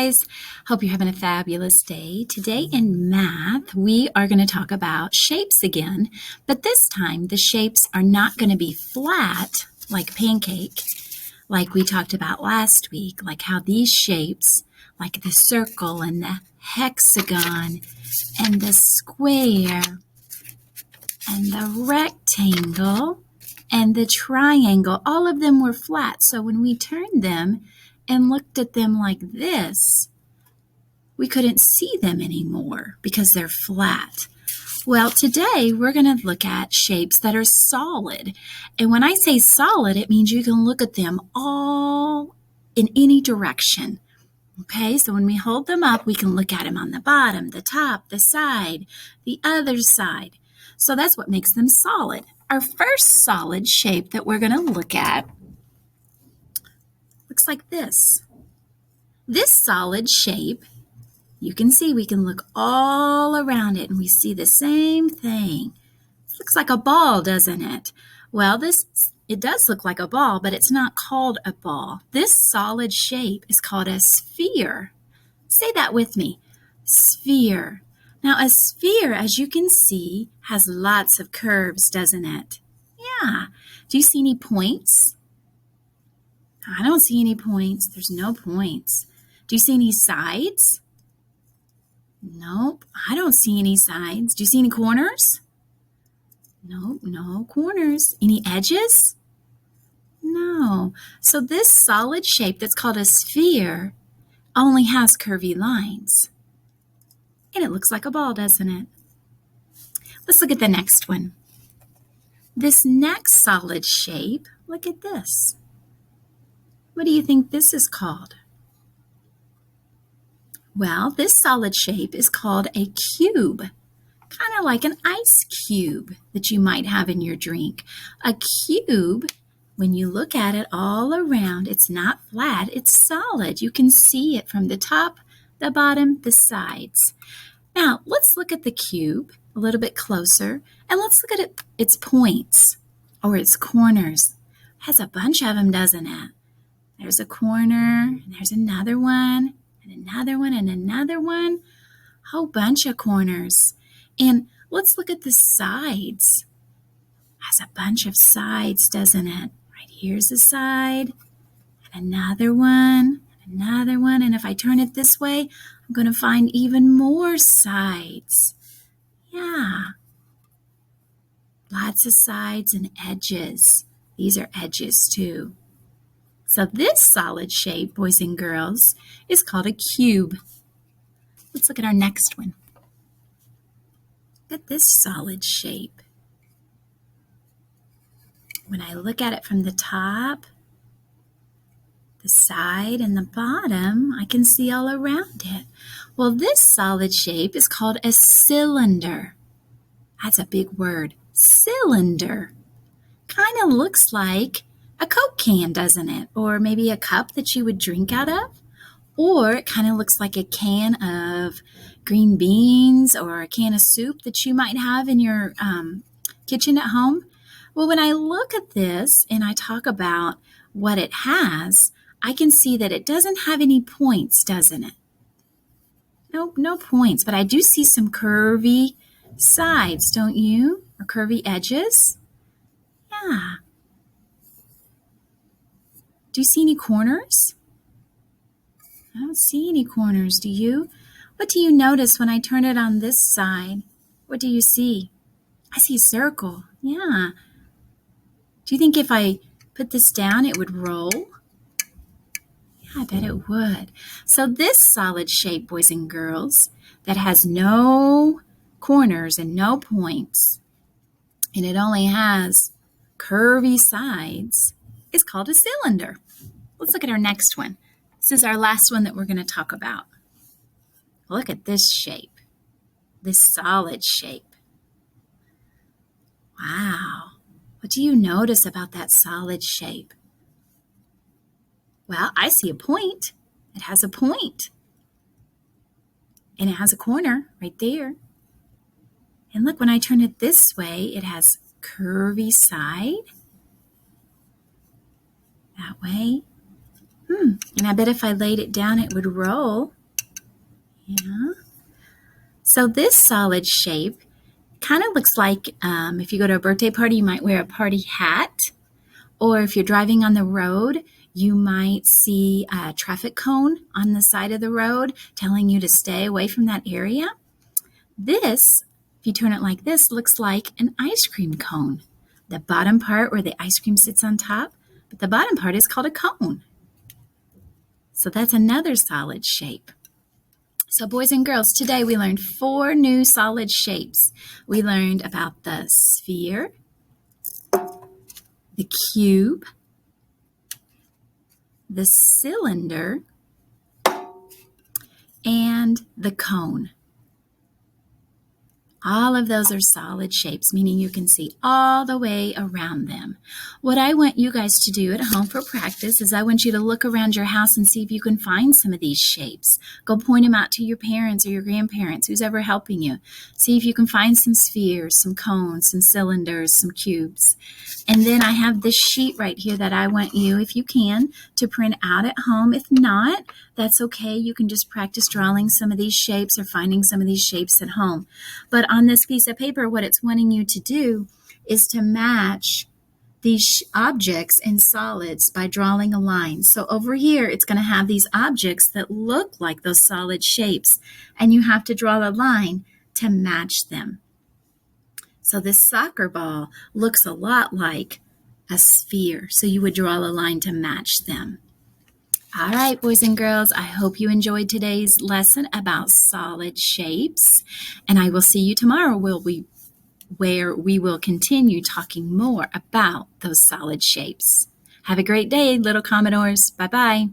guys. Hope you're having a fabulous day. Today in math, we are going to talk about shapes again, but this time the shapes are not going to be flat like pancake, like we talked about last week, like how these shapes, like the circle and the hexagon and the square and the rectangle and the triangle, all of them were flat. So when we turned them and looked at them like this, we couldn't see them anymore because they're flat. Well, today we're going to look at shapes that are solid. And when I say solid, it means you can look at them all in any direction. Okay, so when we hold them up, we can look at them on the bottom, the top, the side, the other side. So that's what makes them solid. Our first solid shape that we're going to look at looks like this. This solid shape, you can see we can look all around it and we see the same thing. It looks like a ball, doesn't it? Well, it does look like a ball, but it's not called a ball. This solid shape is called a sphere. Say that with me, sphere. Now, a sphere, as you can see, has lots of curves, doesn't it? Yeah. Do you see any points? I don't see any points. There's no points. Do you see any sides? Nope, I don't see any sides. Do you see any corners? Nope, no corners. Any edges? No. So this solid shape that's called a sphere only has curvy lines. And it looks like a ball, doesn't it? Let's look at the next one. This next solid shape, look at this. What do you think this is called? Well, this solid shape is called a cube, kind of like an ice cube that you might have in your drink. A cube, when you look at it all around, it's not flat, it's solid. You can see it from the top, the bottom, the sides. Now, let's look at the cube a little bit closer, and let's look at its points or its corners. It has a bunch of them, doesn't it? There's a corner, and there's another one, and another one, and another one. A whole bunch of corners. And let's look at the sides. It has a bunch of sides, doesn't it? Right here's a side, and another one, and another one. And if I turn it this way, I'm going to find even more sides. Yeah. Lots of sides and edges. These are edges too. So this solid shape, boys and girls, is called a cube. Let's look at our next one. Look at this solid shape. When I look at it from the top, the side, and the bottom, I can see all around it. Well, this solid shape is called a cylinder. That's a big word, cylinder. Kind of looks like a Coke can, doesn't it? Or maybe a cup that you would drink out of. Or it kind of looks like a can of green beans or a can of soup that you might have in your kitchen at home. Well, when I look at this and I talk about what it has, I can see that it doesn't have any points, doesn't it? Nope, no points, but I do see some curvy sides, don't you? Or curvy edges. Yeah. Do you see any corners? I don't see any corners, do you? What do you notice when I turn it on this side? What do you see? I see a circle. Yeah. Do you think if I put this down, it would roll? Yeah, I bet it would. So this solid shape, boys and girls, that has no corners and no points, and it only has curvy sides, is called a cylinder. Let's look at our next one. This is our last one that we're going to talk about. Look at this shape, this solid shape. Wow. What do you notice about that solid shape? Well, I see a point. It has a point. And it has a corner right there. And look, when I turn it this way, it has curvy side. That way. And I bet if I laid it down, it would roll. Yeah. So this solid shape kind of looks like if you go to a birthday party, you might wear a party hat. Or if you're driving on the road, you might see a traffic cone on the side of the road telling you to stay away from that area. This, if you turn it like this, looks like an ice cream cone. The bottom part where the ice cream sits on top, but the bottom part is called a cone. So that's another solid shape. So boys and girls, today we learned 4 new solid shapes. We learned about the sphere, the cube, the cylinder, and the cone. All of those are solid shapes, meaning you can see all the way around them. What I want you guys to do at home for practice is I want you to look around your house and see if you can find some of these shapes. Go point them out to your parents or your grandparents, who's ever helping you. See if you can find some spheres, some cones, some cylinders, some cubes. And then I have this sheet right here that I want you, if you can, to print out at home. If not, that's okay. You can just practice drawing some of these shapes or finding some of these shapes at home. But on this piece of paper, what it's wanting you to do is to match these objects in solids by drawing a line. So over here, it's going to have these objects that look like those solid shapes, and you have to draw a line to match them. So this soccer ball looks a lot like a sphere, so you would draw a line to match them. All right, boys and girls, I hope you enjoyed today's lesson about solid shapes, and I will see you tomorrow where we will continue talking more about those solid shapes. Have a great day, little Commodores. Bye-bye.